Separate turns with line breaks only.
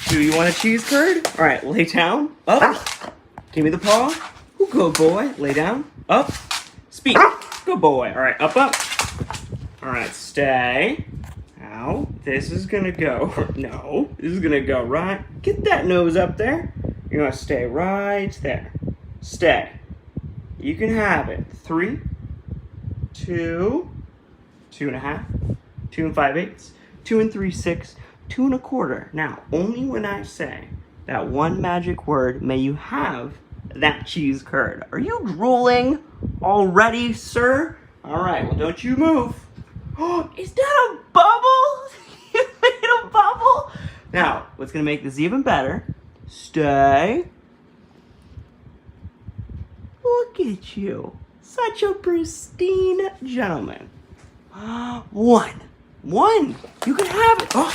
Do you want a cheese curd? All right, lay down. Up. Give me the paw. Good boy. Lay down. Up. Speak. Good boy. All right, up, up. All right, stay. Now, this is gonna go. No, this is gonna go right. Get that nose up there. You're gonna stay right there. Stay. You can have it. 3, 2, 2.5, 2 5/8, 2 3/6, 2 1/4. Now, only when I say that one magic word may you have that cheese curd. Are you drooling already, sir? All right, well, don't you move. Oh, is that a bubble? You made a bubble? Now, what's gonna make this even better? Stay. Look at you. Such a pristine gentleman. 1. You can have it. Oh,